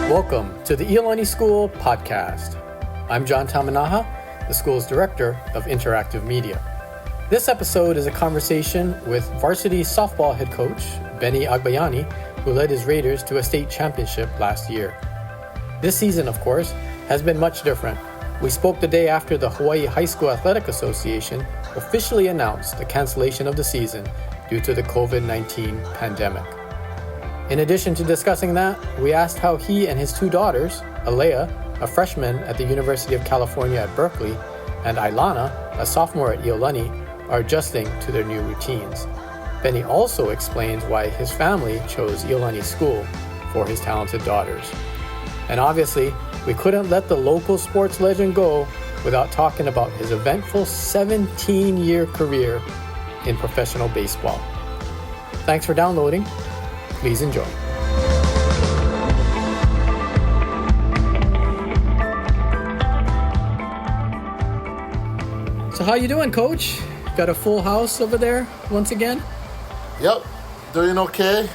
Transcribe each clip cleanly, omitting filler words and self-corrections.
Welcome to the Iolani School podcast. I'm John Tamanaha, the school's director of interactive media. This episode is a conversation with varsity softball head coach Benny Agbayani, who led his Raiders to a state championship last year. This season, of course, has been much different. We spoke the day after the Hawaii High School Athletic Association officially announced the cancellation of the season due to the COVID-19 pandemic. In addition to discussing that, we asked how he and his two daughters, Alea, a freshman at the University of California at Berkeley, and Iolani, a sophomore at Iolani, are adjusting to their new routines. Benny also explains why his family chose Iolani School for his talented daughters. And obviously, we couldn't let the local sports legend go without talking about his eventful 17-year career in professional baseball. Thanks for downloading. Please enjoy. So how you doing, Coach? Got a full house over there once again? Yep, doing okay.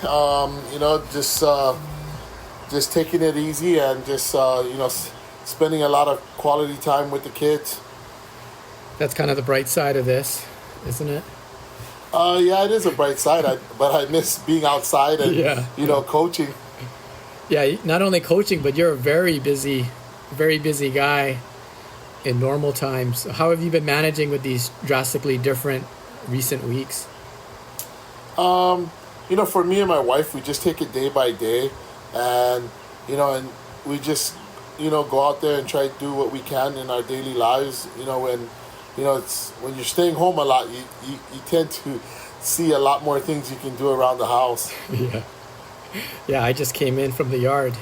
Just taking it easy and just spending a lot of quality time with the kids. That's kind of the bright side of this, isn't it? Yeah, it is a bright side, but I miss being outside and, coaching. Yeah, not only coaching, but you're a very busy guy in normal times. How have you been managing with these drastically different recent weeks? For me and my wife, we just take it day by day and we just, go out there and try to do what we can in our daily lives, it's when you're staying home a lot, you tend to see a lot more things you can do around the house. Yeah, I just came in from the yard.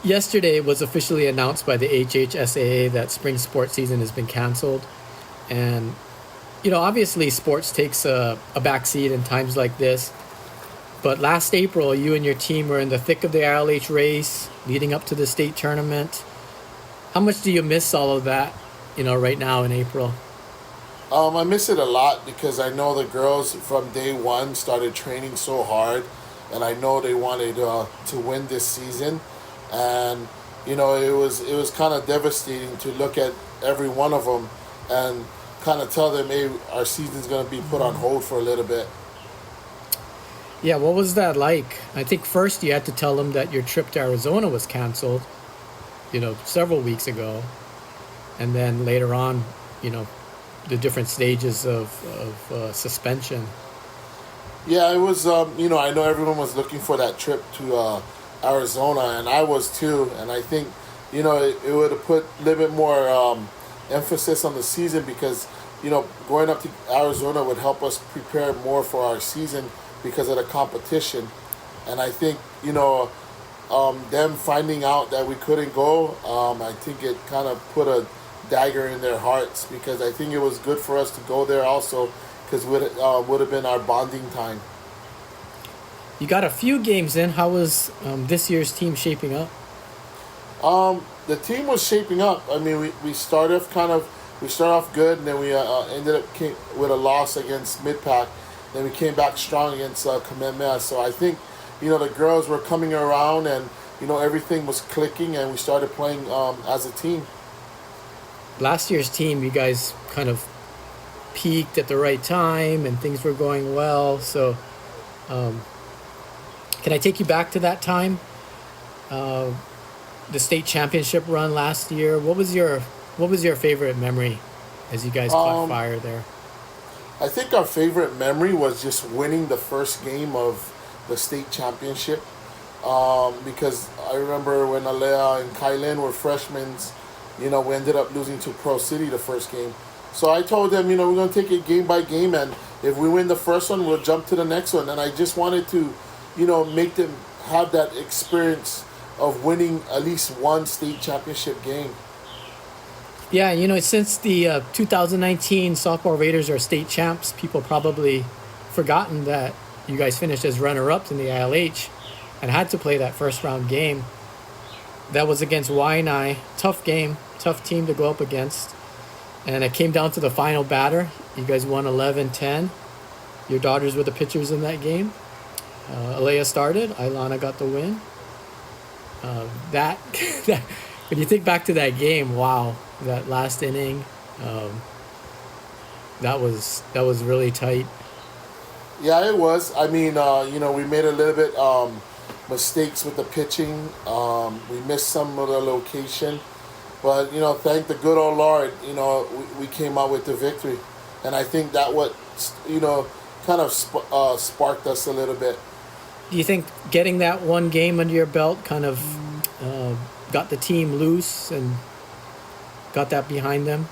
Yesterday it was officially announced by the HHSAA that spring sports season has been canceled. And, obviously sports takes a backseat in times like this. But last April, you and your team were in the thick of the ILH race, leading up to the state tournament. How much do you miss all of that, right now in April? I miss it a lot because I know the girls from day one started training so hard, and I know they wanted to win this season. And, it was kind of devastating to look at every one of them and kind of tell them, hey, our season's going to be put on hold for a little bit. Yeah, what was that like? I think first you had to tell them that your trip to Arizona was canceled, several weeks ago. And then later on, the different stages of suspension. Yeah, it was, I know everyone was looking for that trip to Arizona, and I was too. And I think, it would have put a little bit more emphasis on the season because, going up to Arizona would help us prepare more for our season because of the competition. And I think, them finding out that we couldn't go, I think it kind of put a dagger in their hearts because I think it was good for us to go there also because it would have been our bonding time. You got a few games in. How was this year's team shaping up? The team was shaping up. I mean, we start off good, and then we ended up with a loss against Mid-Pac. Then we came back strong against Kamehameha. So I think, the girls were coming around and, everything was clicking and we started playing as a team. Last year's team, you guys kind of peaked at the right time and things were going well. So can I take you back to that time? The state championship run last year. What was your favorite memory as you guys caught fire there? I think our favorite memory was just winning the first game of the state championship because I remember when Alea and Kylan were freshmen, we ended up losing to Pro City the first game. So I told them, we're going to take it game by game, and if we win the first one, we'll jump to the next one. And I just wanted to, make them have that experience of winning at least one state championship game. Yeah, since the 2019 softball Raiders are state champs, people probably forgotten that you guys finished as runner-ups in the ILH and had to play that first-round game. That was against Waianae. Tough game, tough team to go up against. And it came down to the final batter. You guys won 11-10. Your daughters were the pitchers in that game. Alea started. Iolani got the win. That when you think back to that game, wow, that last inning, that was really tight. Yeah, it was. I mean, we made a little bit mistakes with the pitching. We missed some of the location. But, thank the good old Lord, we came out with the victory. And I think that what, kind of sparked us a little bit. Do you think getting that one game under your belt kind of got the team loose and got that behind them?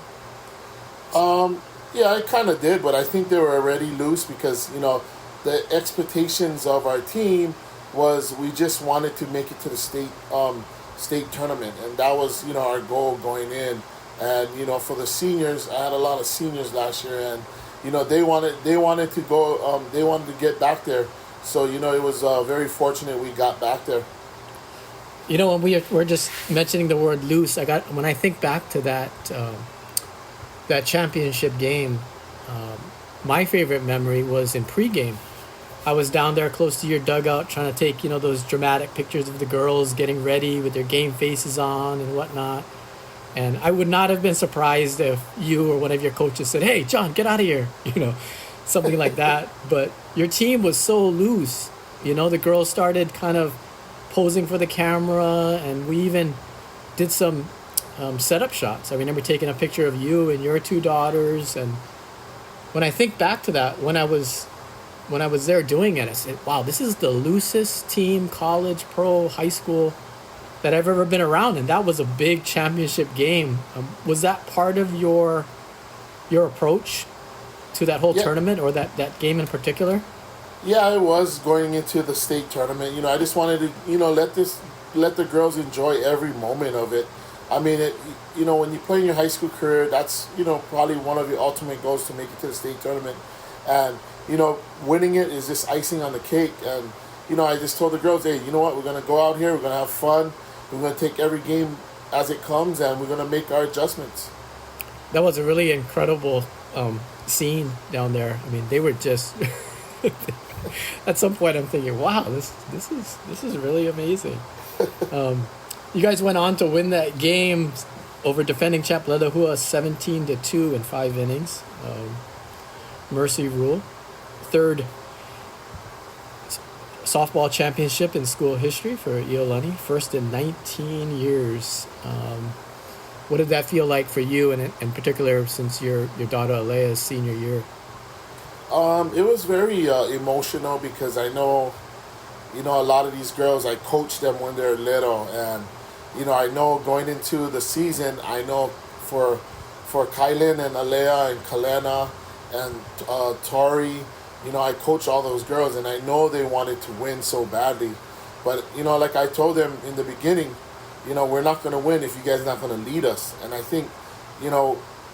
Yeah, it kind of did, but I think they were already loose because, the expectations of our team was we just wanted to make it to the state tournament, and that was, our goal going in. And, for the seniors, I had a lot of seniors last year, and, they wanted to go, they wanted to get back there. So, it was very fortunate we got back there. When we're just mentioning the word loose, when I think back to that championship game, my favorite memory was in pregame. I was down there close to your dugout trying to take, those dramatic pictures of the girls getting ready with their game faces on and whatnot. And I would not have been surprised if you or one of your coaches said, "Hey, John, get out of here," something like that. But your team was so loose. The girls started kind of posing for the camera, and we even did some setup shots. I remember taking a picture of you and your two daughters, and when I think back to that, when I was there doing it, I said, wow, this is the loosest team, college, pro, high school, that I've ever been around. And that was a big championship game. Was that part of your approach to that whole tournament, or that game in particular? Yeah, it was going into the state tournament. I just wanted to, let the girls enjoy every moment of it. I mean, when you play in your high school career, that's, probably one of your ultimate goals to make it to the state tournament. And, winning it is just icing on the cake. And, I just told the girls, hey, you know what? We're going to go out here. We're going to have fun. We're going to take every game as it comes, and we're going to make our adjustments. That was a really incredible scene down there. I mean, they were just... At some point, I'm thinking, wow, this is really amazing. You guys went on to win that game over defending champ Ledahua 17-2 in 5 innings. Mercy rule. Third softball championship in school history for Iolani. First in 19 years. What did that feel like for you, and in particular since your daughter Alea's senior year? It was very emotional because I know, a lot of these girls, I coach them when they're little, and, I know going into the season, I know for Kylan and Alea and Kalena and Tori, I coach all those girls, and I know they wanted to win so badly. But, like I told them in the beginning, we're not going to win if you guys are not going to lead us. And I think,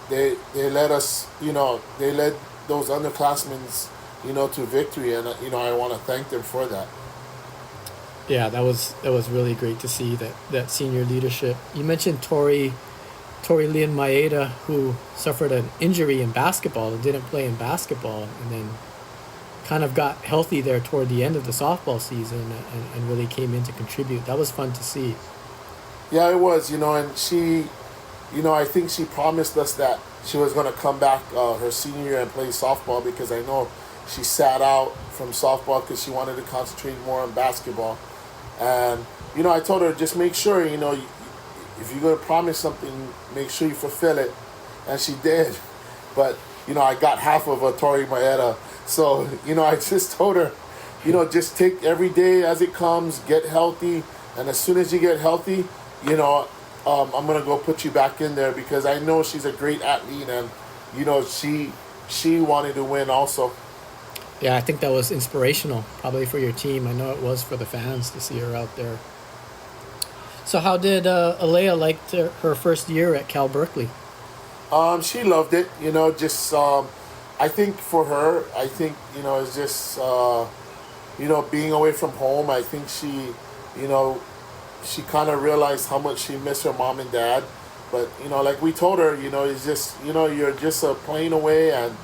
they led us, they led those underclassmen, to victory, and I want to thank them for that. Yeah, that was really great to see that senior leadership. You mentioned Tori Lynn Maeda, who suffered an injury in basketball and didn't play in basketball, and then kind of got healthy there toward the end of the softball season and really came in to contribute. That was fun to see. Yeah, it was, and she, I think she promised us that she was going to come back her senior year and play softball, because I know she sat out from softball because she wanted to concentrate more on basketball. And, I told her, just make sure, if you're going to promise something, make sure you fulfill it. And she did. But, I got half of a Tori Maeda. So, I just told her, just take every day as it comes, get healthy. And as soon as you get healthy, I'm going to go put you back in there, because I know she's a great athlete, and, she wanted to win also. Yeah, I think that was inspirational, probably for your team. I know it was for the fans to see her out there. So how did Alea like her first year at Cal Berkeley? She loved it, I think for her, it's just, being away from home. I think she, she kind of realized how much she missed her mom and dad. But, like we told her, it's just, you're just a plane away, and,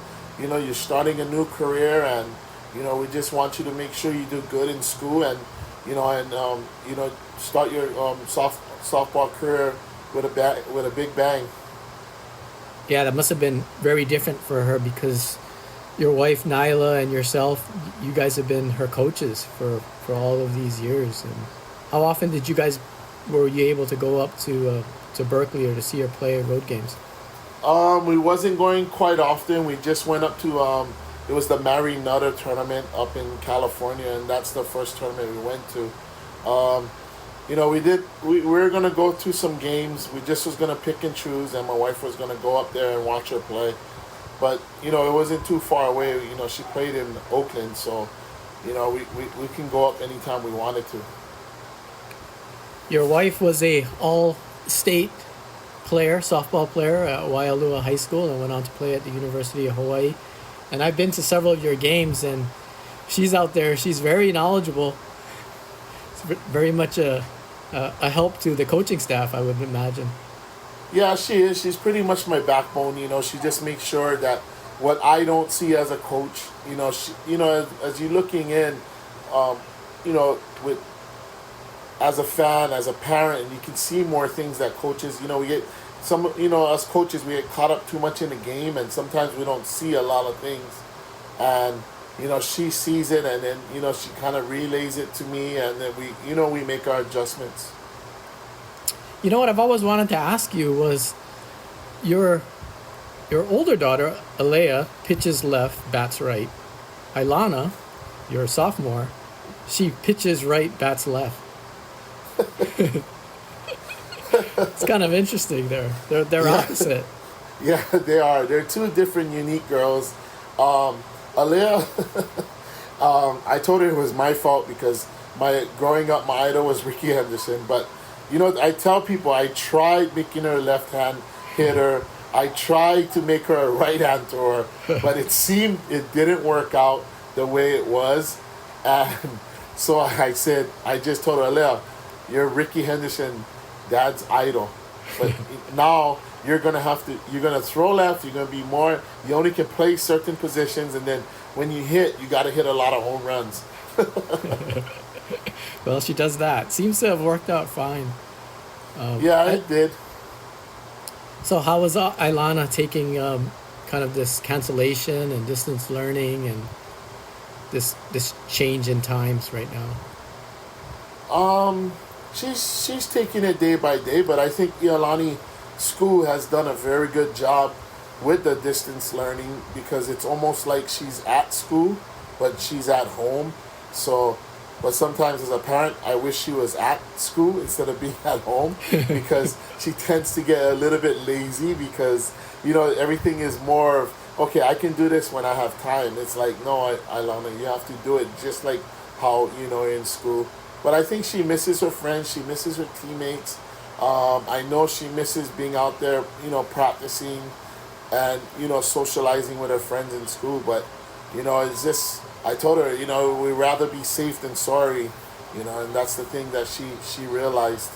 you're starting a new career, and we just want you to make sure you do good in school, and start your softball career with a big bang. Yeah, that must have been very different for her because your wife Nyla and yourself, you guys have been her coaches for all of these years. And how often were you able to go up to Berkeley or to see her play road games? We wasn't going quite often. We just went up to it was the Mary Nutter tournament up in California, and that's the first tournament we went to. We were gonna go to some games. We just was gonna pick and choose, and my wife was gonna go up there and watch her play. But it wasn't too far away. She played in Oakland, so we can go up anytime we wanted to. Your wife was a all-state softball player at Waialua High School, and went on to play at the University of Hawaii. And I've been to several of your games, and she's out there. She's very knowledgeable. It's very much a help to the coaching staff, I would imagine. Yeah, she is. She's pretty much my backbone. She just makes sure that what I don't see as a coach, as you're looking in, with as a fan, as a parent, you can see more things that coaches. We get us coaches, we get caught up too much in the game, and sometimes we don't see a lot of things. And she sees it, and then she kind of relays it to me, and then we make our adjustments. What I've always wanted to ask you was your older daughter, Alea, pitches left, bats right. Iolani, your sophomore, she pitches right, bats left. It's kind of interesting there. They're opposite. Yeah, they are. They're two different, unique girls. Alea, I told her it was my fault because growing up, my idol was Ricky Henderson, but I tell people I tried making her a left-hand hitter. I tried to make her a right-hand thrower, but it didn't work out the way it was. And so I just told her, Alea, you're Ricky Henderson, Dad's idol. But now you're going to throw left, you're going to be more, you only can play certain positions, and then when you hit, you got to hit a lot of home runs. Well, she does that. Seems to have worked out fine. Yeah, it did. So how was Iolani taking kind of this cancellation and distance learning and this change in times right now? She's taking it day by day, but I think Iolani school has done a very good job with the distance learning because it's almost like she's at school, but she's at home. So, but sometimes as a parent, I wish she was at school instead of being at home because she tends to get a little bit lazy because, everything is more of, okay, I can do this when I have time. It's like, no, Iolani, you have to do it just like how, in school. But I think she misses her friends. She misses her teammates. I know she misses being out there, practicing and, socializing with her friends in school. But, it's just, I told her, we'd rather be safe than sorry, and that's the thing that she realized.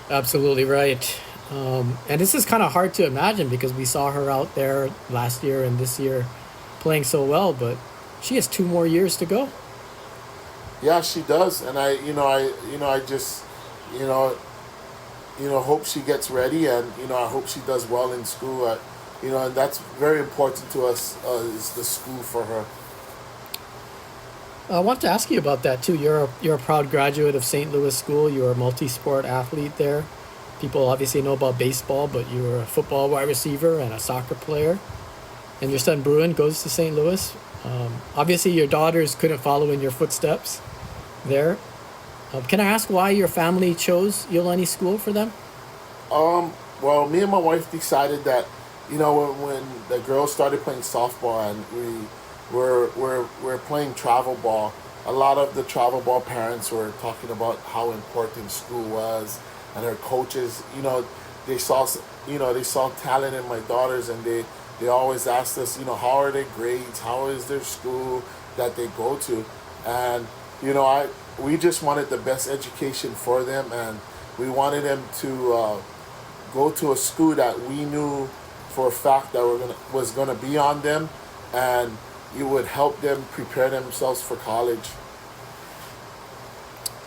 Absolutely right. And this is kind of hard to imagine because we saw her out there last year and this year playing so well, but she has 2 more years to go. Yeah, she does, and I just, hope she gets ready, and I hope she does well in school. And that's very important to us is the school for her. I want to ask you about that too. You're a proud graduate of St. Louis School. You're a multi-sport athlete there. People obviously know about baseball, but you were a football wide receiver and a soccer player. And your son Bruin goes to St. Louis. Obviously, your daughters couldn't follow in your footsteps there. Can I ask why your family chose Iolani School for them? Well, me and my wife decided that, when the girls started playing softball and we're playing travel ball, a lot of the travel ball parents were talking about how important school was, and their coaches, they saw talent in my daughters, and they always asked us, how are their grades, how is their school that they go to, and we just wanted the best education for them, and we wanted them to go to a school that we knew for a fact that was gonna be on them, and you would help them prepare themselves for college.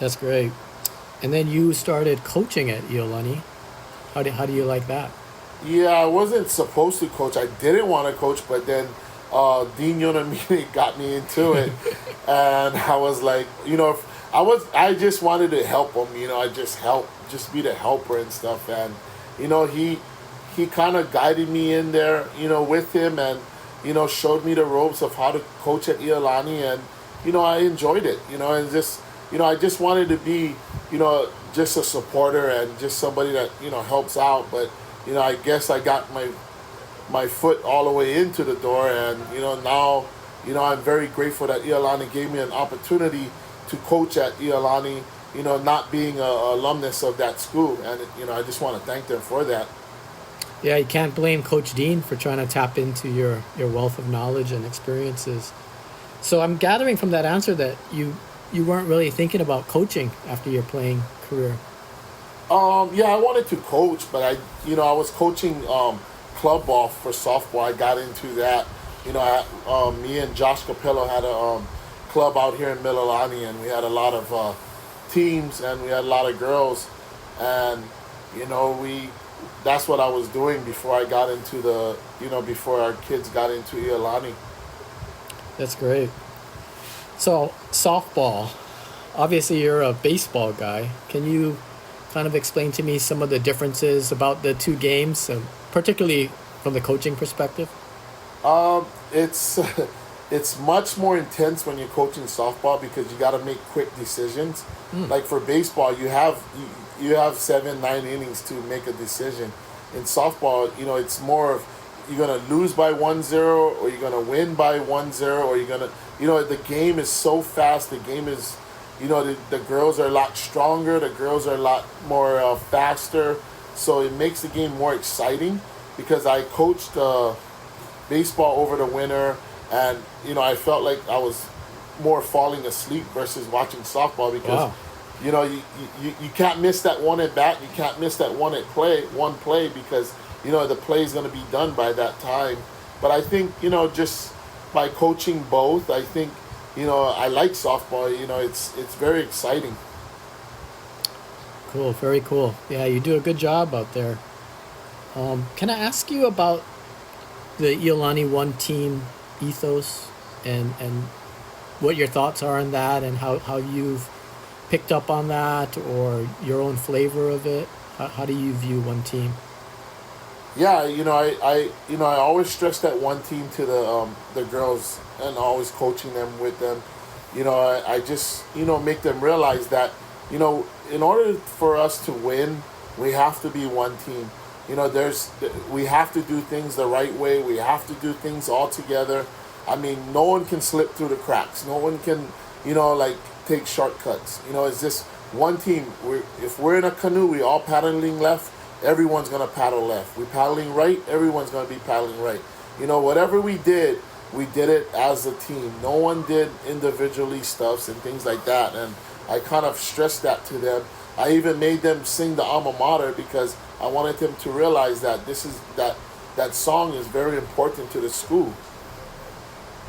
That's great. And then you started coaching at Iolani. How do you like that? Yeah, I wasn't supposed to coach. I didn't want to coach, but then Dean Yonamine got me into it, and I was like, I just wanted to help him. I just be the helper and stuff, and he kind of guided me in there, with him, and showed me the ropes of how to coach at Iolani, and I enjoyed it, and just I just wanted to be just a supporter and just somebody that helps out, but I guess I got my foot all the way into the door, and now I'm very grateful that Iolani gave me an opportunity to coach at Iolani, not being a alumnus of that school, and I just want to thank them for that. Yeah, you can't blame Coach Dean for trying to tap into your wealth of knowledge and experiences. So I'm gathering from that answer that you weren't really thinking about coaching after your playing career. Yeah, I wanted to coach, but I was coaching club ball for softball. I got into that. Me and Josh Capello had a club out here in Mililani, and we had a lot of teams, and we had a lot of girls, and that's what I was doing before I got into before our kids got into Iolani. That's great. So softball, obviously you're a baseball guy. Can you kind of explain to me some of the differences about the two games, particularly from the coaching perspective? It's much more intense when you're coaching softball because you got to make quick decisions. Like for baseball, you have 7-9 innings to make a decision. In softball, it's more of you're gonna lose by 1-0, or you're gonna win by 1-0, or you're gonna the game is so fast. The game is the girls are a lot stronger. The girls are a lot more faster. So it makes the game more exciting because I coached baseball over the winter, and I felt like I was more falling asleep versus watching softball because you can't miss that one at bat. You can't miss that one play because the play is going to be done by that time. But I think just by coaching both, I think I like softball. It's very exciting. Cool, very cool. Yeah, you do a good job out there. Can I ask you about the Iolani One team ethos and what your thoughts are on that, and how you've picked up on that, or your own flavor of it? How do you view one team? Yeah, I always stress that one team to the girls, and always coaching them with them. I just make them realize that in order for us to win, we have to be one team. We have to do things the right way. We have to do things all together. I mean, no one can slip through the cracks. No one can, take shortcuts. It's just one team. If we're in a canoe, we all paddling left, everyone's going to paddle left. We're paddling right, everyone's going to be paddling right. Whatever we did it as a team. No one did individually stuffs and things like that. And I kind of stressed that to them. I even made them sing the alma mater because I wanted them to realize that that song is very important to the school.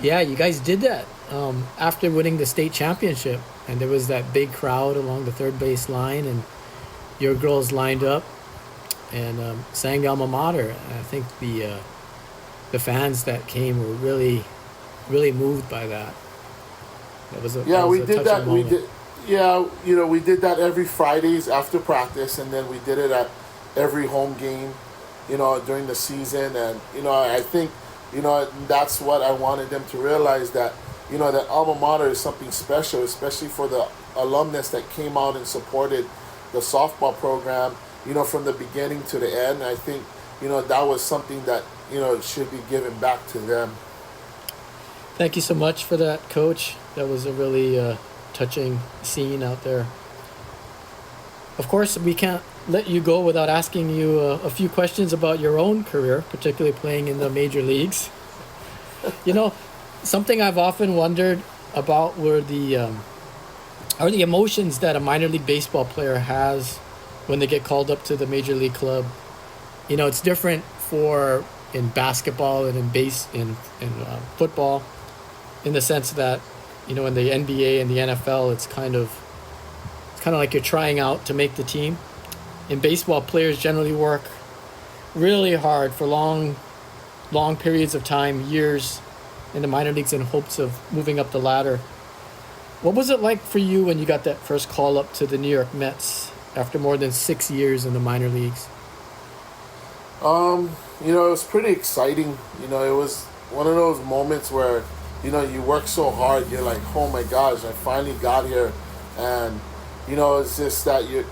Yeah, you guys did that after winning the state championship, and there was that big crowd along the third base line, and your girls lined up and sang the alma mater. And I think the fans that came were really, really moved by that. We did that. We did that every Fridays after practice, and then we did it at every home game, during the season. And I think that's what I wanted them to realize, that that alma mater is something special, especially for the alumnus that came out and supported the softball program, from the beginning to the end. I think that was something that should be given back to them. Thank you so much for that, Coach. That was a really touching scene out there. Of course, we can't let you go without asking you a few questions about your own career, particularly playing in the major leagues. Something I've often wondered about are the emotions that a minor league baseball player has when they get called up to the major league club. It's different for in basketball and in football, in the sense that, in the NBA and the NFL, it's kind of like you're trying out to make the team. In baseball, players generally work really hard for long periods of time, years, in the minor leagues in hopes of moving up the ladder. What was it like for you when you got that first call up to the New York Mets after more than 6 years in the minor leagues? It was pretty exciting. It was one of those moments where, you work so hard, you're like, oh my gosh, I finally got here. And, it's just that you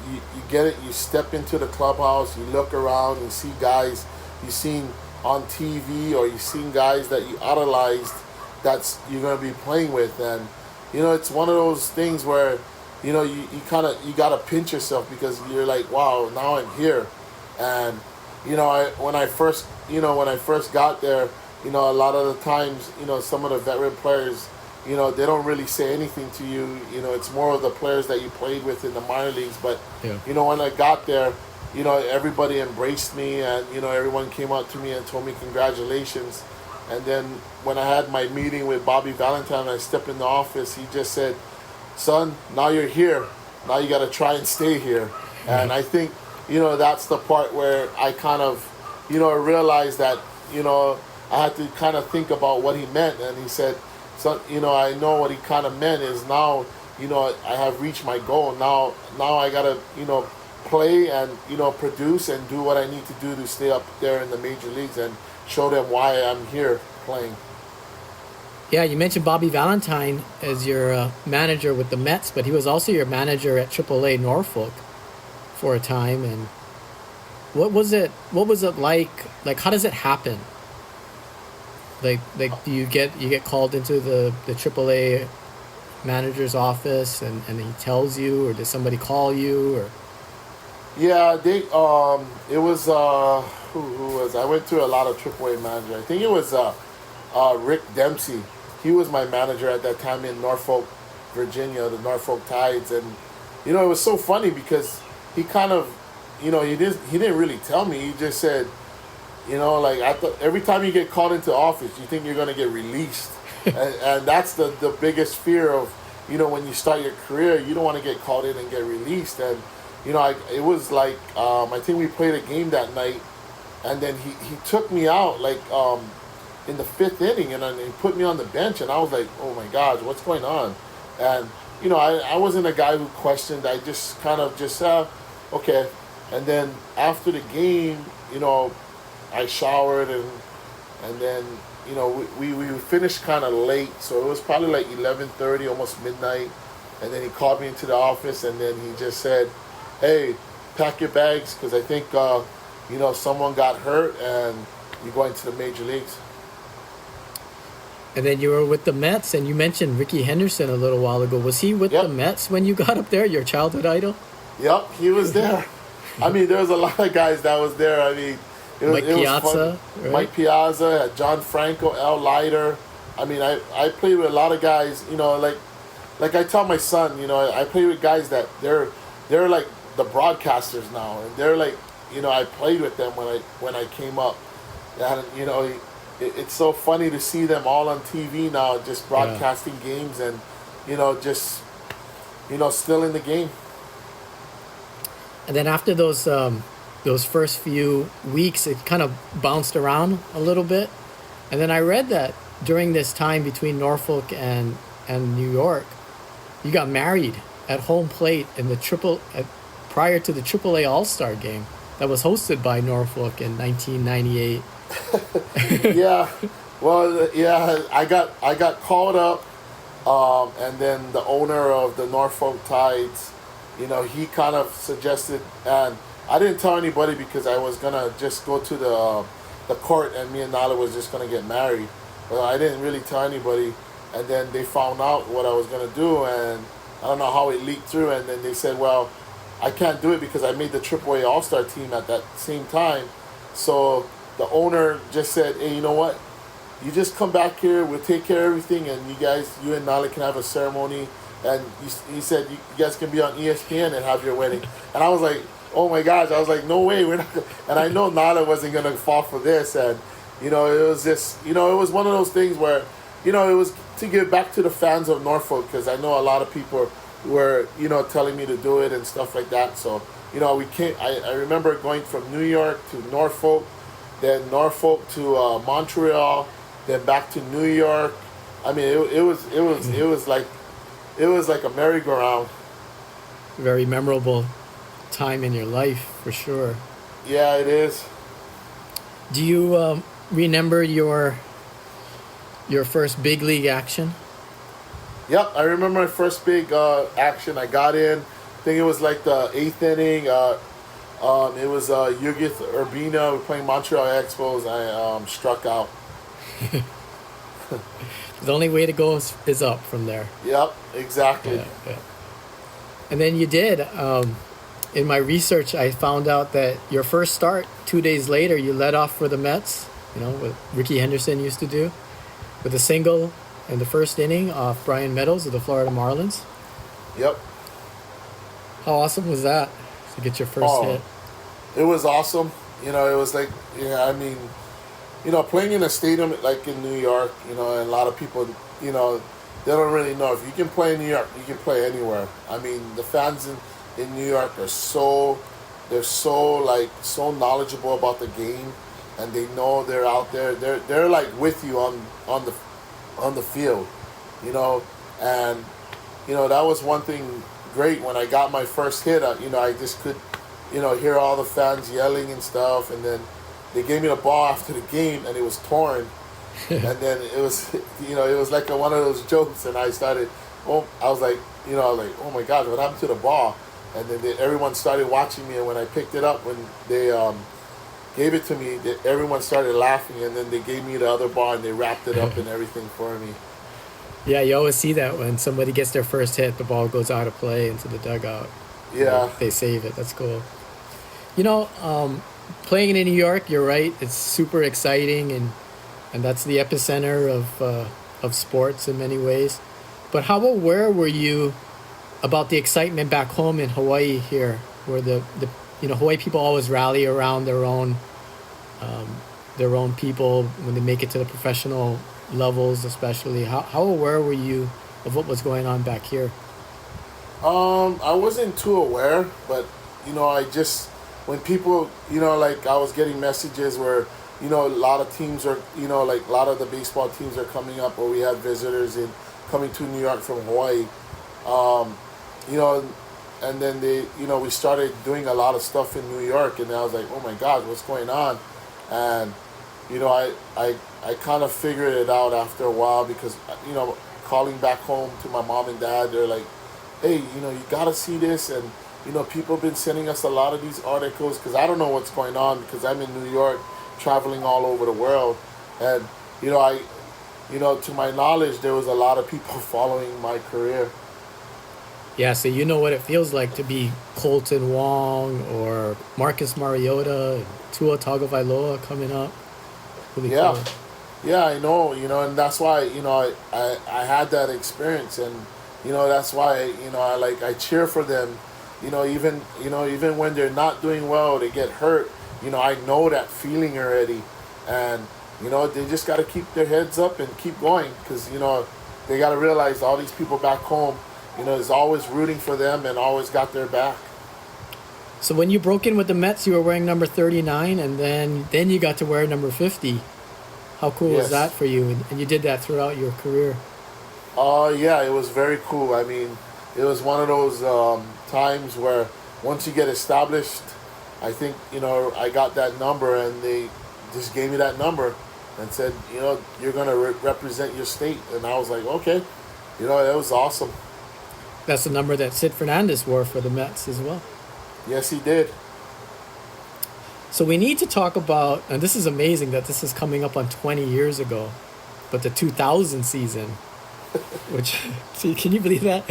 get it, you step into the clubhouse, you look around, you see guys you've seen on TV, or you've seen guys that you idolized that's you're going to be playing with. And, it's one of those things where, you got to pinch yourself, because you're like, wow, now I'm here. And, when I first got there, a lot of the times, some of the veteran players, they don't really say anything to you. It's more of the players that you played with in the minor leagues. But, yeah. When I got there, everybody embraced me, and, everyone came up to me and told me congratulations. And then when I had my meeting with Bobby Valentine, I stepped in the office, he just said, son, now you're here. Now you got to try and stay here. Mm-hmm. And I think, that's the part where I kind of, realized that, I had to kind of think about what he meant. And he said, so, I know what he kind of meant is now, I have reached my goal. Now I got to, play and, produce and do what I need to do to stay up there in the major leagues and show them why I'm here playing. Yeah, you mentioned Bobby Valentine as your manager with the Mets, but he was also your manager at AAA Norfolk for a time. And what was it like? Like, how does it happen? Like do you get called into the AAA manager's office and he tells you, or does somebody call you, or? Yeah, it was who was, I went to a lot of AAA managers. I think it was Rick Dempsey. He was my manager at that time in Norfolk, Virginia, the Norfolk Tides. And it was so funny because he kind of, he didn't really tell me. He just said, like, I thought every time you get called into office, you think you're going to get released. and that's the biggest fear of, when you start your career, you don't want to get called in and get released. And, it was like, I think we played a game that night, and then he took me out, like, in the fifth inning, and then he put me on the bench, and I was like, oh my gosh, what's going on? And, I wasn't a guy who questioned. I just kind of just, okay. And then after the game, I showered, and then, we finished kind of late, so it was probably like 11:30, almost midnight. And then he called me into the office, and then he just said, hey, pack your bags, because I think, someone got hurt, and you're going to the major leagues. And then you were with the Mets, and you mentioned Ricky Henderson a little while ago. Was he with the Mets when you got up there, your childhood idol? Yep, he was there. I mean, there was a lot of guys that was there. I mean, Mike Piazza, right? Mike Piazza, John Franco, Al Leiter. I mean, I played with a lot of guys, like I tell my son, I play with guys that they're like the broadcasters now, and they're like, I played with them when I came up. And, it's so funny to see them all on TV now, just broadcasting games and, just, still in the game. And then after those first few weeks, it kind of bounced around a little bit. And then I read that during this time between Norfolk and New York, you got married at home plate in the prior to the AAA All-Star game that was hosted by Norfolk in 1998. Yeah, well, yeah, I got called up, and then the owner of the Norfolk Tides, he kind of suggested, and I didn't tell anybody because I was gonna just go to the court, and me and Nala was just gonna get married, but I didn't really tell anybody. And then they found out what I was gonna do, and I don't know how it leaked through, and then they said, well, I can't do it because I made the AAA All-Star team at that same time. So the owner just said, hey, you know what? You just come back here, we'll take care of everything, and you and Nala can have a ceremony. And he said, you guys can be on ESPN and have your wedding. And I was like, oh my gosh. I was like, no way, we're not. And I know Nala wasn't going to fall for this. And, It was this, it was one of those things where, it was to give back to the fans of Norfolk, because I know a lot of people were, telling me to do it and stuff like that. So, we came. I remember going from New York to Norfolk, then Norfolk to Montreal, then back to New York. I mean, it was like a merry-go-round. Very memorable time in your life, for sure. Yeah, it is. Do you remember your first big league action? Yep, I remember my first big action. I got in. I think it was like the 8th inning. It was Yugith Urbina. We're playing Montreal Expos. I struck out. The only way to go is up from there. Yep, exactly. Yeah. And then you did. In my research, I found out that your first start, 2 days later, you led off for the Mets, what Ricky Henderson used to do, with a single in the first inning off Brian Meadows of the Florida Marlins. Yep. How awesome was that to get your first hit? It was awesome. It was like, playing in a stadium like in New York, and a lot of people, they don't really know. If you can play in New York, you can play anywhere. I mean, the fans in New York are so knowledgeable about the game, and they know they're out there. They're like with you on the field, and that was one thing great when I got my first hit. I just could, hear all the fans yelling and stuff, and then they gave me the ball after the game, and it was torn. And then it was, it was like one of those jokes, and I was like, oh my God, what happened to the ball? And then everyone started watching me, and when I picked it up, when they gave it to me, everyone started laughing, and then they gave me the other ball, and they wrapped it up and everything for me. Yeah, you always see that when somebody gets their first hit, the ball goes out of play into the dugout. Yeah. They save it. That's cool. Playing in New York, you're right. It's super exciting, and that's the epicenter of sports in many ways. But how aware were you about the excitement back home in Hawaii here, where the Hawaii people always rally around their own people when they make it to the professional levels, especially? How aware were you of what was going on back here? I wasn't too aware, but I just, when people, like I was getting messages where, a lot of teams are, like a lot of the baseball teams are coming up, or we have visitors coming to New York from Hawaii, and then they, we started doing a lot of stuff in New York, and I was like, oh my God, what's going on? And, I kind of figured it out after a while, because, calling back home to my mom and dad, they're like, hey, you got to see this. And, people have been sending us a lot of these articles, because I don't know what's going on, because I'm in New York, traveling all over the world. And, to my knowledge, there was a lot of people following my career. Yeah, so you know what it feels like to be Colton Wong or Marcus Mariota, and Tua Tagovailoa coming up. Really yeah. Cool. Yeah, I know, and that's why, I had that experience, and, that's why, I cheer for them, even when they're not doing well, they get hurt, I know that feeling already, and, they just got to keep their heads up and keep going, because, they got to realize all these people back home, is always rooting for them and always got their back. So when you broke in with the Mets, you were wearing number 39, and then you got to wear number 50. How cool was that for you? And you did that throughout your career. Yeah, it was very cool. I mean, it was one of those times where once you get established, I think, I got that number, and they just gave me that number and said, you're going to represent your state. And I was like, okay, it was awesome. That's the number that Sid Fernandez wore for the Mets as well. Yes, he did. So we need to talk about, and this is amazing that this is coming up on 20 years ago, but the 2000 season, which, see, can you believe that?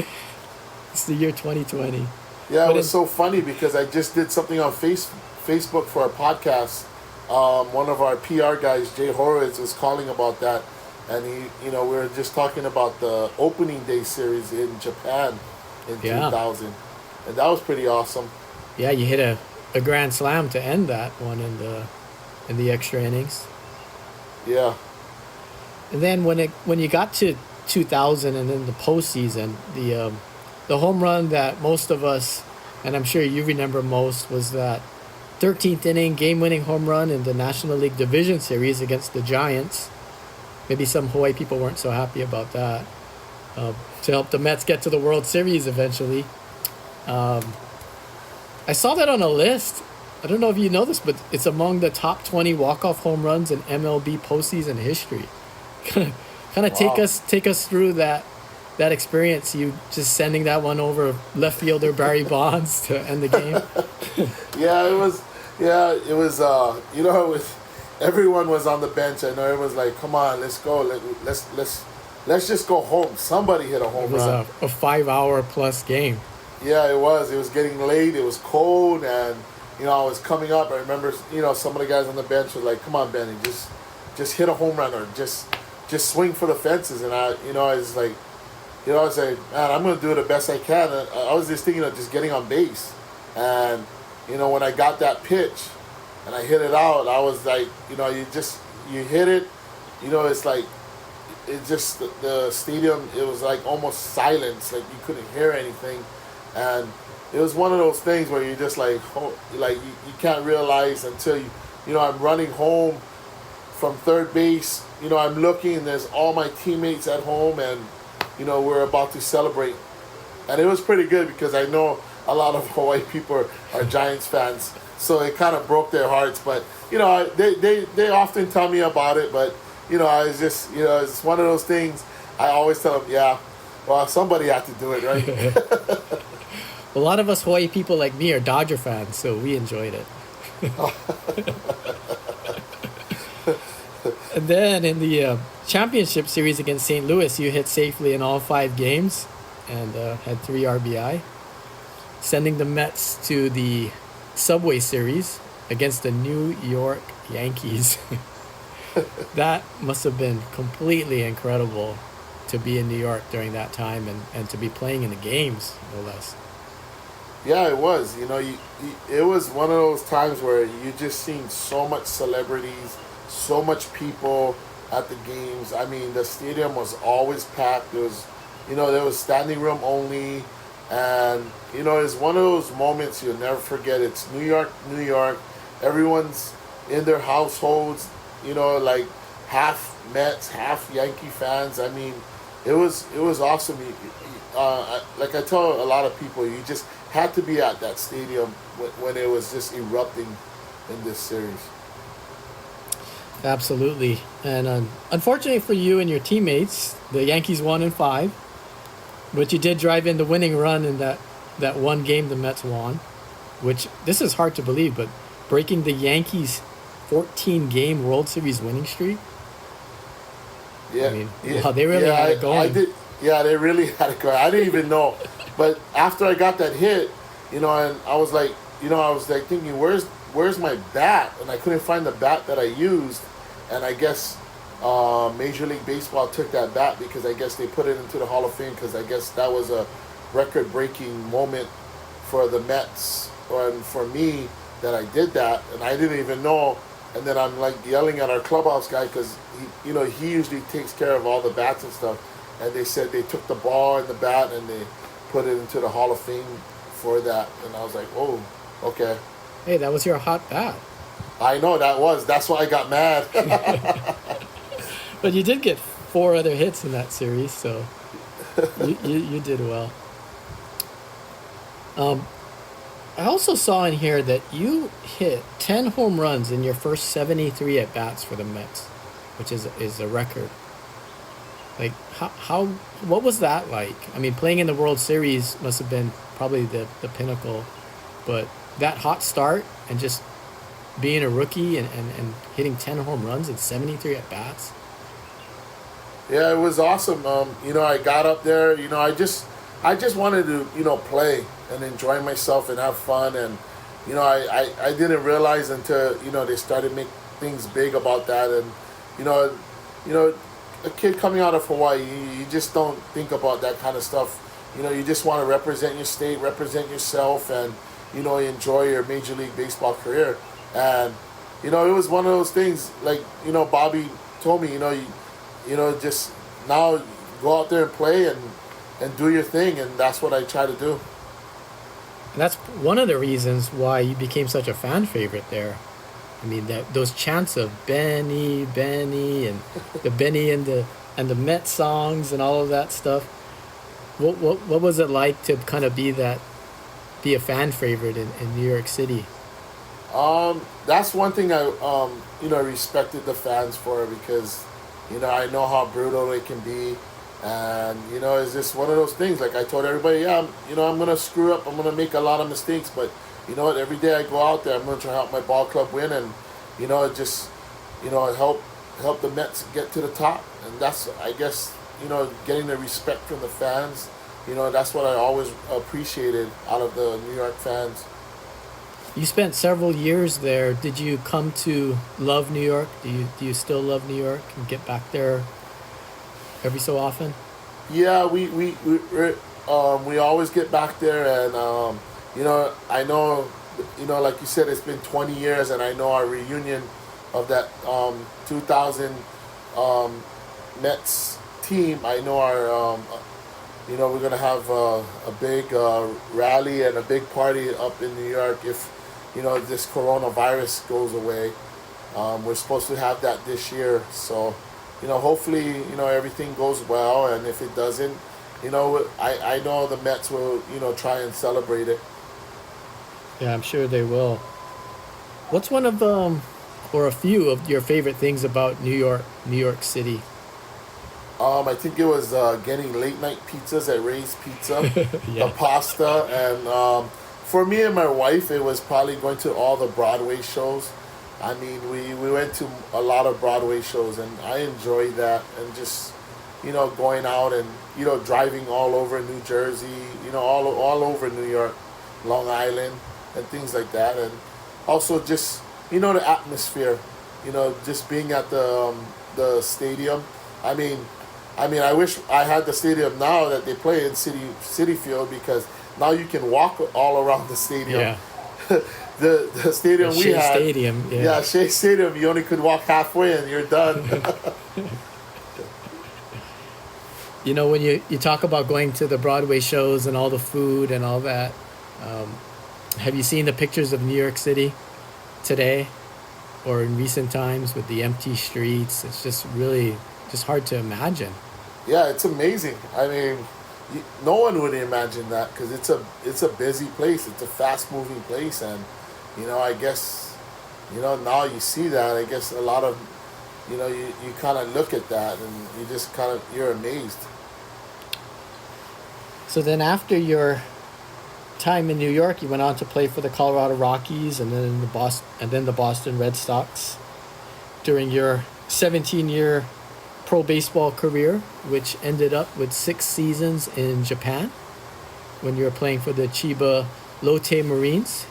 It's the year 2020. Yeah, it was so funny because I just did something on Facebook for a podcast. One of our PR guys, Jay Horowitz, was calling about that. And we were just talking about the opening day series in Japan in 2000. And that was pretty awesome. Yeah, you hit a grand slam to end that one in the extra innings. Yeah. And then when you got to 2000 and then the postseason, the home run that most of us, and I'm sure you remember most, was that 13th inning game-winning home run in the National League Division Series against the Giants. Maybe some Hawaii people weren't so happy about that. To help the Mets get to the World Series eventually. I saw that on a list. I don't know if you know this, but it's among the top 20 walk-off home runs in MLB postseason history. Kind of Wow. take us through that experience. You just sending that one over left fielder Barry Bonds to end the game. Yeah, it was. Yeah, it was. You know, it was. Everyone was on the bench. I know everyone was like, "Come on, let's go. Let's just go home." Somebody hit a It home was run. a 5-hour plus game. Yeah, it was. It was getting late. It was cold, and you know, I was coming up. I remember, you know, some of the guys on the bench were like, "Come on, Benny, just hit a home run or just swing for the fences." And I, you know, I was like, you know, I was like, man, I'm gonna do the best I can. And I was just thinking of just getting on base, and you know, when I got that pitch and I hit it out, I was like, you know, you hit it, you know, it's like it just the stadium. It was like almost silence, like you couldn't hear anything, and it was one of those things where you just like, you can't realize until you know, I'm running home from third base. You know, I'm looking, and there's all my teammates at home, and you know, we're about to celebrate, and it was pretty good because I know a lot of Hawaii people are Giants fans, so it kind of broke their hearts. But you know, they often tell me about it, but you know, I was just, you know, it's one of those things. I always tell them, yeah, well, somebody had to do it, right? A lot of us Hawaii people like me are Dodger fans, so we enjoyed it. And then in the championship series against St. Louis, you hit safely in all 5 games and had 3 RBI, sending the Mets to the Subway Series against the New York Yankees. That must have been completely incredible to be in New York during that time and to be playing in the games, no less. Yeah, it was. You know, it was one of those times where you just seen so much celebrities, so much people at the games. I mean, the stadium was always packed. There was, you know, there was standing room only, and you know, it's one of those moments you'll never forget. It's New York, New York. Everyone's in their households. You know, like half Mets, half Yankee fans. I mean, it was awesome. Like I tell a lot of people, you just had to be at that stadium when it was just erupting in this series. Absolutely. And unfortunately for you and your teammates, the Yankees won in 5, but you did drive in the winning run in that one game the Mets won, which this is hard to believe, but breaking the Yankees' 14-game World Series winning streak. Yeah, I mean, wow, they really had it going. I did. Yeah, they really had it going. I didn't even know, but after I got that hit, you know, and I was like thinking, where's my bat? And I couldn't find the bat that I used, and I guess Major League Baseball took that bat because I guess they put it into the Hall of Fame because I guess that was a record-breaking moment for the Mets and for me that I did that, and I didn't even know. And then I'm like yelling at our clubhouse guy because he usually takes care of all the bats and stuff. And they said they took the ball and the bat and they put it into the Hall of Fame for that. And I was like, oh, okay. Hey, that was your hot bat. I know that's why I got mad. But you did get 4 other hits in that series, so you did well. I also saw in here that you hit 10 home runs in your first 73 at-bats for the Mets, which is a record. Like, what was that like? I mean, playing in the World Series must have been probably the pinnacle, but that hot start and just being a rookie and hitting 10 home runs in 73 at-bats. Yeah, it was awesome. You know, I got up there, you know, I just wanted to, you know, play and enjoy myself and have fun. And, you know, I didn't realize until, you know, they started make things big about that. And, you know, a kid coming out of Hawaii, you just don't think about that kind of stuff. You know, you just want to represent your state, represent yourself, and, you know, enjoy your Major League Baseball career. And, you know, it was one of those things, like, you know, Bobby told me, just now go out there and play and do your thing, and that's what I try to do. And that's one of the reasons why you became such a fan favorite there. I mean, those chants of Benny, Benny, and the Benny and the Met songs and all of that stuff. What was it like to kind of be a fan favorite in New York City? That's one thing I respected the fans for, because I know how brutal they can be, and it's just one of those things. Like I told everybody, yeah, I'm gonna screw up, I'm gonna make a lot of mistakes, but you know what? Every day I go out there, I'm gonna try to help my ball club win, and help the Mets get to the top, and that's, I guess, getting the respect from the fans. That's what I always appreciated out of the New York fans. You spent several years there. Did you come to love New York? Do you still love New York and get back there every so often? Yeah, we always get back there, and I know, like you said, it's been 20 years, and I know our reunion of that 2000 Mets team. I know our we're gonna have a big rally and a big party up in New York if this coronavirus goes away. We're supposed to have that this year, so hopefully everything goes well, and if it doesn't, I know the Mets will try and celebrate it. Yeah, I'm sure they will. What's one of or a few of your favorite things about New York City? I think it was getting late night pizzas at Ray's Pizza, Yeah. the pasta, and for me and my wife, it was probably going to all the Broadway shows. I mean, we went to a lot of Broadway shows, and I enjoyed that, and just going out and driving all over New Jersey, all over New York, Long Island, and things like that, and also just the atmosphere, just being at the stadium. I mean, I wish I had the stadium now that they play in City Field, because now you can walk all around the stadium. Yeah. the stadium we Shea had. Stadium. Yeah, Shea Stadium. You only could walk halfway and you're done. When you talk about going to the Broadway shows and all the food and all that, have you seen the pictures of New York City today or in recent times with the empty streets? It's just really just hard to imagine. Yeah, it's amazing. I mean, no one would imagine that, because it's a busy place. It's a fast-moving place, and I guess now you see that. I guess a lot of you kind of look at that, and you just you're amazed. So then after your time in New York, you went on to play for the Colorado Rockies and then the Boston Red Sox during your 17-year pro baseball career, which ended up with 6 seasons in Japan when you were playing for the Chiba Lotte Marines.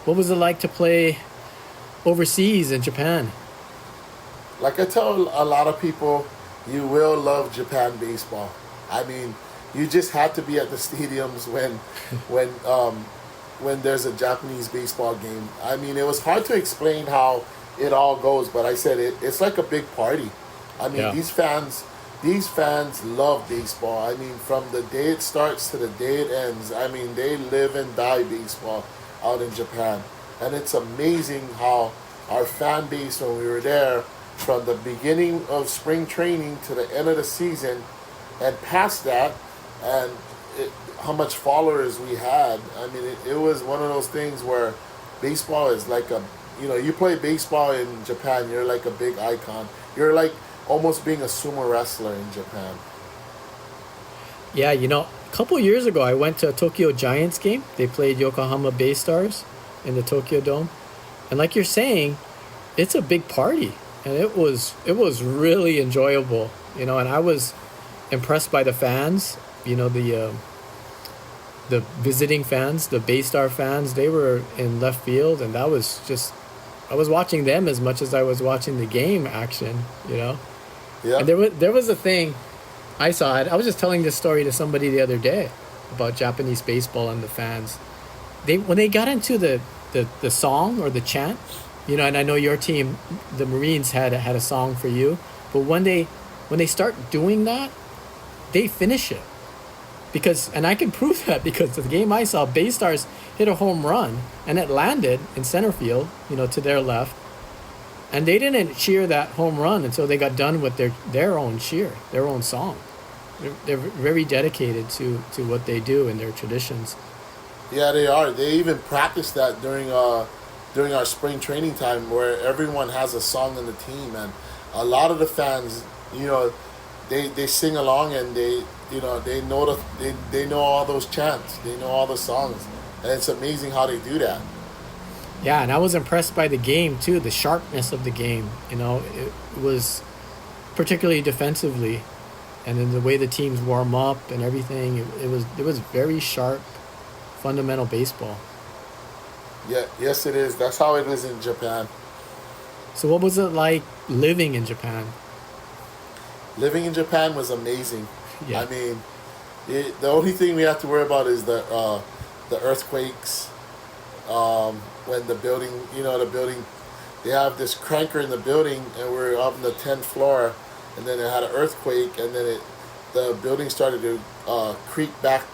What was it like to play overseas in Japan? Like I tell a lot of people, you will love Japan baseball. I mean, you just had to be at the stadiums when there's a Japanese baseball game. I mean, it was hard to explain how it all goes, but I said it's like a big party. I mean, Yeah. these fans love baseball. I mean, from the day it starts to the day it ends. I mean, they live and die baseball out in Japan. And it's amazing how our fan base, when we were there, from the beginning of spring training to the end of the season, and past that, and how much followers we had. I mean, it was one of those things where baseball is like you play baseball in Japan, you're like a big icon. You're like almost being a sumo wrestler in Japan. Yeah, a couple years ago, I went to a Tokyo Giants game. They played Yokohama Bay Stars in the Tokyo Dome. And like you're saying, it's a big party. And it was really enjoyable, and I was impressed by the fans, the visiting fans, the Bay Star fans. They were in left field, and I was watching them as much as I was watching the game action, Yeah. And there was a thing I saw it. I was just telling this story to somebody the other day about Japanese baseball and the fans. When they got into the song or the chant, and I know your team, the Marines, had a song for you. But when they start doing that, they finish it. And I can prove that because the game I saw, Bay Stars hit a home run and it landed in center field, to their left. And they didn't cheer that home run until they got done with their own cheer, their own song. They're very dedicated to what they do and their traditions. Yeah, they are. They even practice that during our spring training time, where everyone has a song on the team, and a lot of the fans, they sing along, and they know all those chants, they know all the songs, and it's amazing how they do that. Yeah, and I was impressed by the game too, the sharpness of the game. It was particularly defensively, and then the way the teams warm up and everything. It was very sharp, fundamental baseball. Yeah, yes, it is. That's how it is in Japan. So, what was it like living in Japan? Living in Japan was amazing. Yeah. I mean, the only thing we have to worry about is the earthquakes. When the building, they have this cranker in the building, and we're up on the 10th floor, and then it had an earthquake, and then the building started to creak back.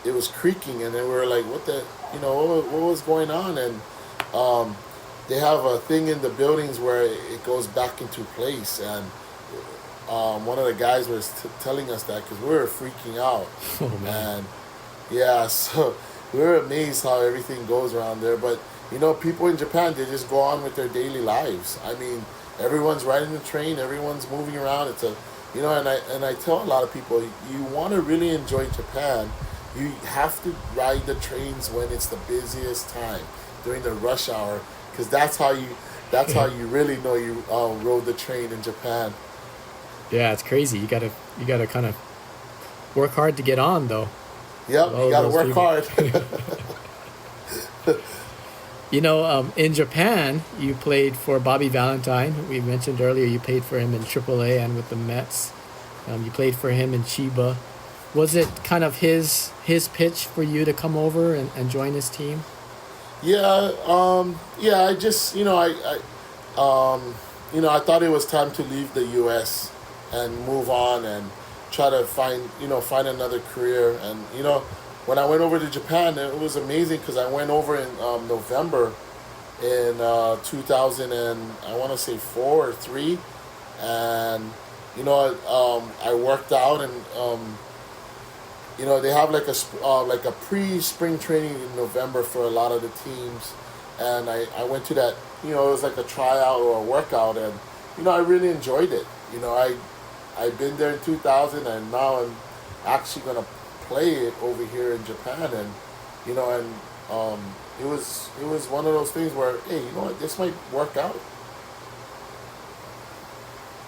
It was creaking, and then we were like, what was going on? And they have a thing in the buildings where it goes back into place, and one of the guys was telling us that because we were freaking out. Oh, man. And yeah, so we were amazed how everything goes around there. But people in Japan, they just go on with their daily lives. I mean, everyone's riding the train, everyone's moving around. It's and I tell a lot of people, you want to really enjoy Japan, you have to ride the trains when it's the busiest time, during the rush hour, because that's how you really know you rode the train in Japan. Yeah, it's crazy. You gotta kind of work hard to get on, though. Yep, you gotta work hard. In Japan, you played for Bobby Valentine. We mentioned earlier you played for him in AAA and with the Mets. You played for him in Chiba. Was it kind of his pitch for you to come over and join his team? Yeah, I just, I thought it was time to leave the U.S. and move on and try to find another career. And, when I went over to Japan, it was amazing because I went over in November in 2000 and I want to say 4 or 3. And, I worked out and, they have like a pre-spring training in November for a lot of the teams. And I went to that, it was like a tryout or a workout, and, I really enjoyed it. I've been there in 2000, and now I'm actually going to play it over here in Japan. And, it was one of those things where, hey, this might work out.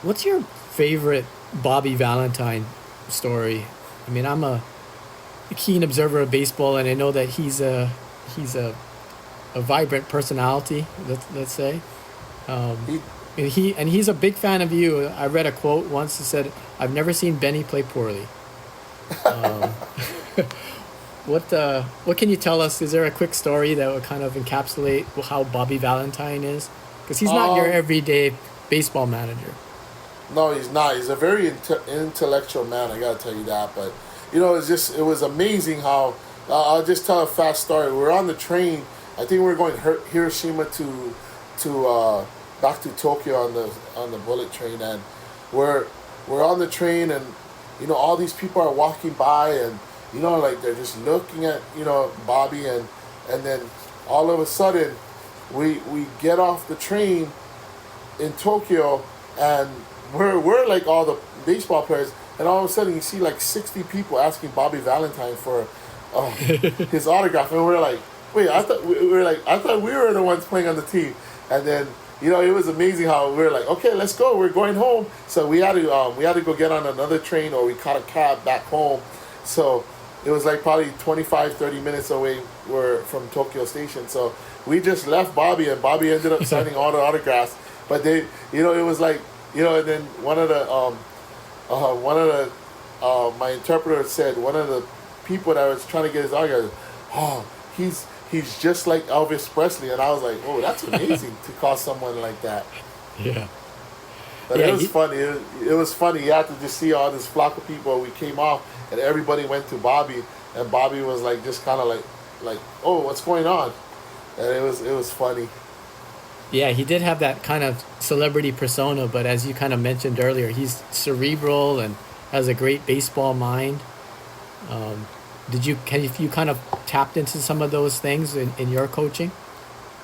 What's your favorite Bobby Valentine story? I mean, I'm a keen observer of baseball, and I know that he's a vibrant personality. Let's say, he's a big fan of you. I read a quote once that said, "I've never seen Benny play poorly." What can you tell us? Is there a quick story that would kind of encapsulate how Bobby Valentine is? Because he's not your everyday baseball manager. No, he's not. He's a very intellectual man, I gotta tell you that. But, it was amazing how, I'll just tell a fast story. We're on the train. I think we're going Hiroshima to back to Tokyo on the bullet train, and we're on the train, and, all these people are walking by, and, they're just looking at, Bobby, and then all of a sudden we get off the train in Tokyo, and we're like all the baseball players, and all of a sudden you see like 60 people asking Bobby Valentine for his autograph, and we're like, wait, I thought we were the ones playing on the team. And then it was amazing how we were like, okay, let's go, we're going home. So we had to go get on another train, or we caught a cab back home. So it was like probably 25-30 minutes away from Tokyo Station. So we just left Bobby, and Bobby ended up signing all the autographs. But they, it was like, and then one of the my interpreter said, one of the people that was trying to get his autograph, he's just like Elvis Presley. And I was like, oh, that's amazing to call someone like that. Yeah. But it was funny. It was funny. You had to just see all this flock of people. We came off, and everybody went to Bobby, and Bobby was like, just kind of like, oh, what's going on? And it was funny. Yeah, he did have that kind of celebrity persona, but as you kind of mentioned earlier, he's cerebral and has a great baseball mind. Did you kind of tapped into some of those things in your coaching?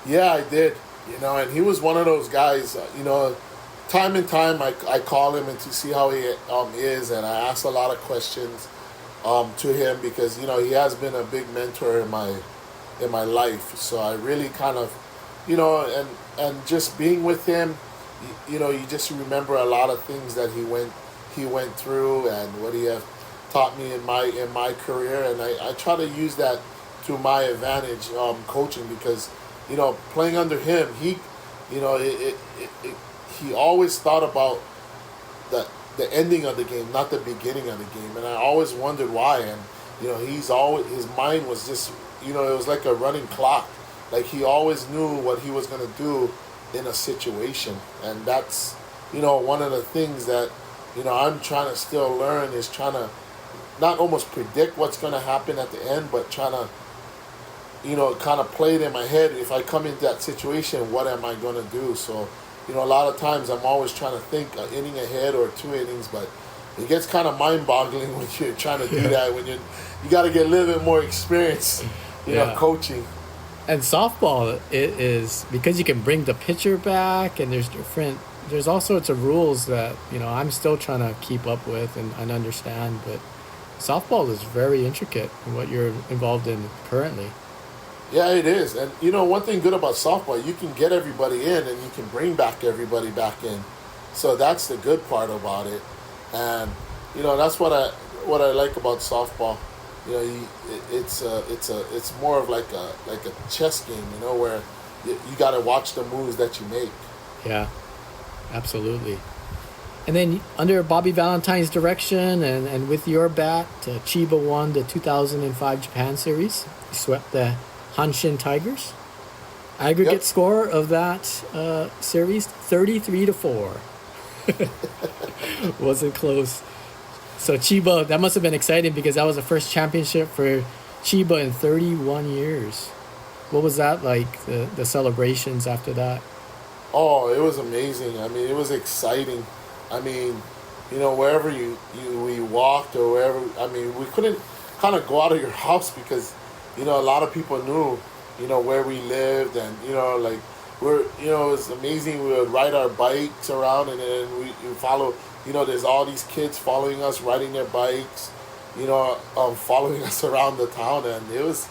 Yeah, I did. And he was one of those guys. Time and time I call him and to see how he is, and I ask a lot of questions to him because he has been a big mentor in my life. So I really kind of and just being with him, you just remember a lot of things that he went through and what he has taught me in my career, and I try to use that to my advantage coaching because playing under him, he always thought about the ending of the game, not the beginning of the game, and I always wondered why. And his mind was just it was like a running clock. Like he always knew what he was going to do in a situation, and that's one of the things that I'm trying to still learn is trying to not almost predict what's going to happen at the end, but trying to kind of play it in my head. If I come into that situation, what am I going to do? So a lot of times I'm always trying to think an inning ahead or 2 innings, but it gets kind of mind-boggling when you're trying to do that. When you got to get a little bit more experience, coaching. And softball, it is because you can bring the pitcher back, and there's all sorts of rules that I'm still trying to keep up with and understand. But softball is very intricate in what you're involved in currently. Yeah, it is. And one thing good about softball, you can get everybody in and you can bring back everybody back in. So that's the good part about it. And that's what I like about softball. It's more of like a chess game, where you got to watch the moves that you make. Yeah, absolutely. And then under Bobby Valentine's direction and with your bat, Chiba won the 2005 Japan Series. He swept the Hanshin Tigers. Aggregate score of that series, 33-4. Wasn't close. So Chiba, that must have been exciting because that was the first championship for Chiba in 31 years. What was that like, the celebrations after that? Oh, it was amazing. I mean, it was exciting. I mean, wherever we walked or wherever, I mean, we couldn't kind of go out of your house because, a lot of people knew, where we lived and, like, it was amazing. We would ride our bikes around and then we follow, there's all these kids following us, riding their bikes, following us around the town, and it was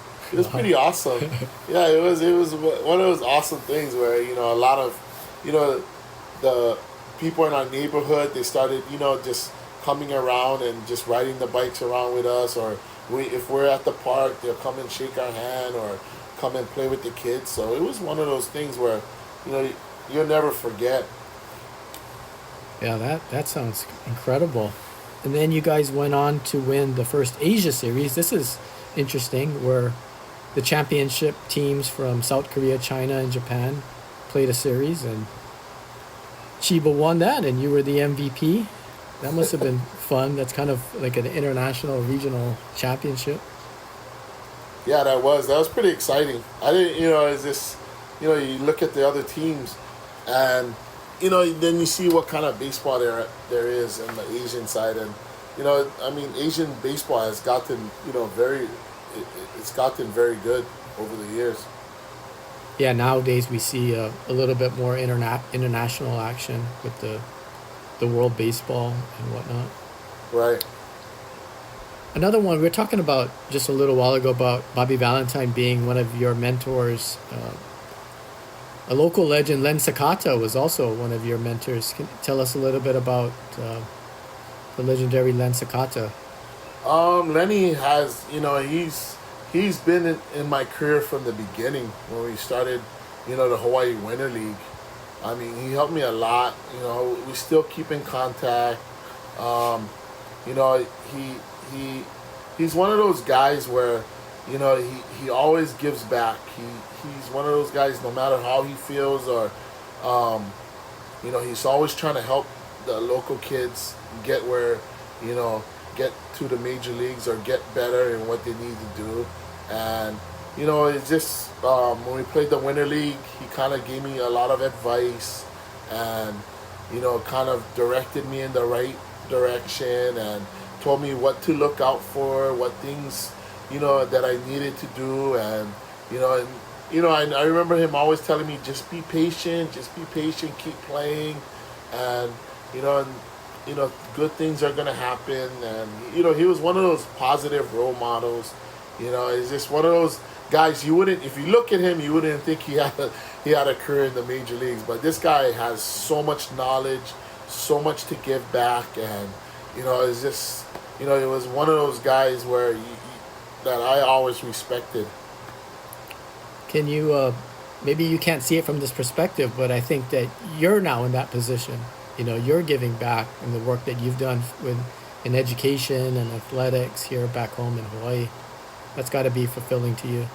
pretty awesome. Yeah, it was one of those awesome things where, a lot of, the people in our neighborhood, they started, just coming around and just riding the bikes around with us, or if we're at the park, they'll come and shake our hand or come and play with the kids. So it was one of those things where, you'll never forget. Yeah, that sounds incredible. And then you guys went on to win the first Asia Series. This is interesting, where the championship teams from South Korea, China, and Japan played a series, and Chiba won that, and you were the MVP. That must have been fun. That's kind of like an international regional championship. Yeah, that was pretty exciting. I didn't, it's just, you look at the other teams, and then you see what kind of baseball there is on the Asian side, and Asian baseball has gotten it's gotten very good over the years. Yeah, nowadays we see a little bit more international action with the World Baseball and whatnot. Right. Another one, we were talking about just a little while ago about Bobby Valentine being one of your mentors. A local legend, Len Sakata, was also one of your mentors. Can you tell us a little bit about the legendary Len Sakata? Lenny has, he's been in my career from the beginning when we started, the Hawaii Winter League. I mean, he helped me a lot. We still keep in contact. He's one of those guys where, he always gives back. He's one of those guys, no matter how he feels or, he's always trying to help the local kids get where, get to the major leagues or get better in what they need to do. And, it's just, when we played the Winter League, he kind of gave me a lot of advice and, kind of directed me in the right direction and told me what to look out for, what things, that I needed to do. And, I remember him always telling me, just be patient, keep playing. And, good things are going to happen. And, he was one of those positive role models. He's just one of those guys if you look at him, you wouldn't think he had a career in the major leagues. But this guy has so much knowledge, so much to give back. And, it's just, it was one of those guys that I always respected. Can you, maybe you can't see it from this perspective, but I think that you're now in that position. You're giving back in the work that you've done in education and athletics here back home in Hawaii. That's got to be fulfilling to you.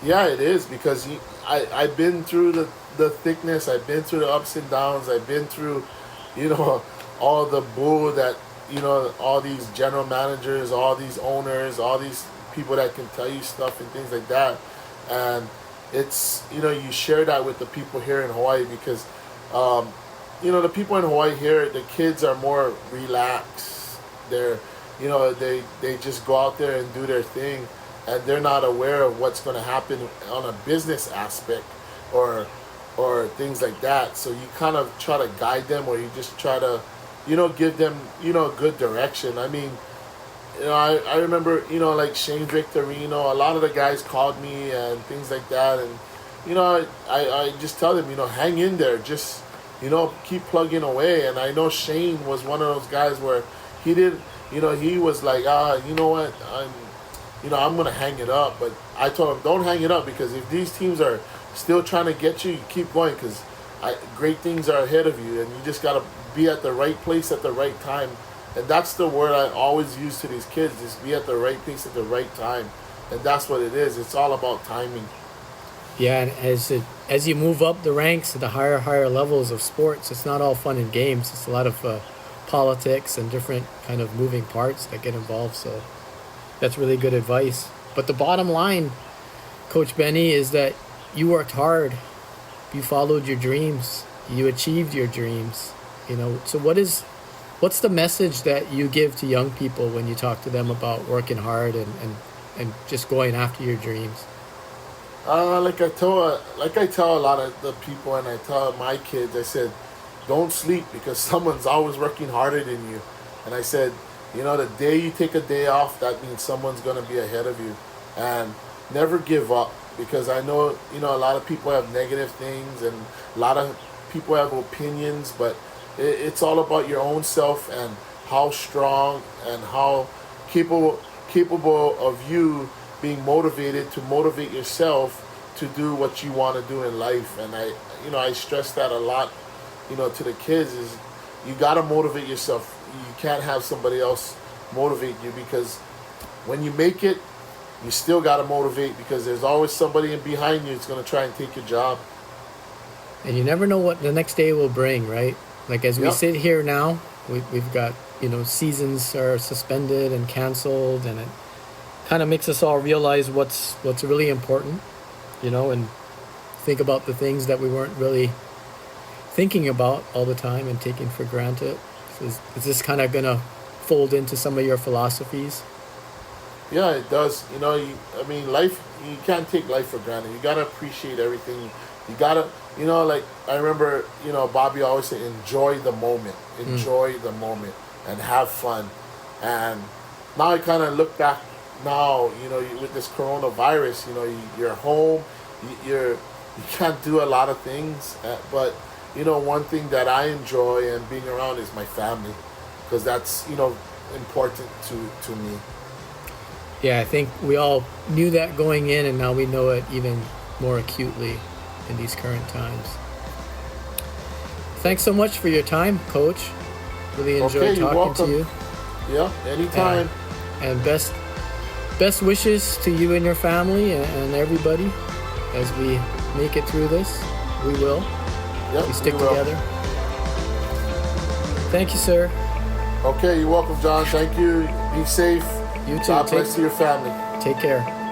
Yeah, it is, because I've been through the thickness. I've been through the ups and downs. I've been through, all the bull that, all these general managers, all these owners, all these people that can tell you stuff and things like that. And it's, you share that with the people here in Hawaii because, the people in Hawaii here, the kids are more relaxed. They're, they just go out there and do their thing, and they're not aware of what's going to happen on a business aspect or things like that. So you kind of try to guide them, or you just try to, give them, good direction. I mean, I remember, like Shane Victorino, a lot of the guys called me and things like that. And, I just tell them, hang in there, just, keep plugging away. And I know Shane was one of those guys where he did, he was like, you know what, I'm going to hang it up. But I told him, don't hang it up, because if these teams are still trying to get you, you keep going, because great things are ahead of you, and you just got to be at the right place at the right time. And that's the word I always use to these kids, is be at the right place at the right time. And that's what it is. It's all about timing. Yeah, and as you move up the ranks to the higher levels of sports, it's not all fun and games. It's a lot of politics and different kind of moving parts that get involved. So that's really good advice. But the bottom line, Coach Benny, is that you worked hard. You followed your dreams. You achieved your dreams. So what's the message that you give to young people when you talk to them about working hard and just going after your dreams? Like I tell a lot of the people, and I tell my kids, I said, don't sleep, because someone's always working harder than you. And I said, the day you take a day off, that means someone's going to be ahead of you. And never give up, because I know, a lot of people have negative things and a lot of people have opinions, but it's all about your own self and how strong and how capable of you being motivated to motivate yourself to do what you want to do in life. And I stress that a lot, to the kids, is you got to motivate yourself. You can't have somebody else motivate you, because when you make it, you still got to motivate, because there's always somebody in behind you that's going to try and take your job. And you never know what the next day will bring, right? Like as we sit here now, we've got, seasons are suspended and canceled, and it kind of makes us all realize what's really important, and think about the things that we weren't really thinking about all the time and taking for granted. So is this kind of going to fold into some of your philosophies? Yeah, it does. Life, you can't take life for granted. You got to appreciate everything. You got to, like I remember, Bobby always said, enjoy the moment. Enjoy the moment and have fun. And now I kind of look back now, with this coronavirus, you're home, you can't do a lot of things, but one thing that I enjoy and being around is my family, because that's important to me. Yeah, I think we all knew that going in, and now we know it even more acutely in these current times. Thanks so much for your time, Coach. Really enjoyed talking to you. Yeah, anytime. And best wishes to you and your family and everybody as we make it through this. We will. Yep, we stick together. Thank you, sir. Okay, you're welcome, John. Thank you. Be safe. You too. God bless your family. Take care.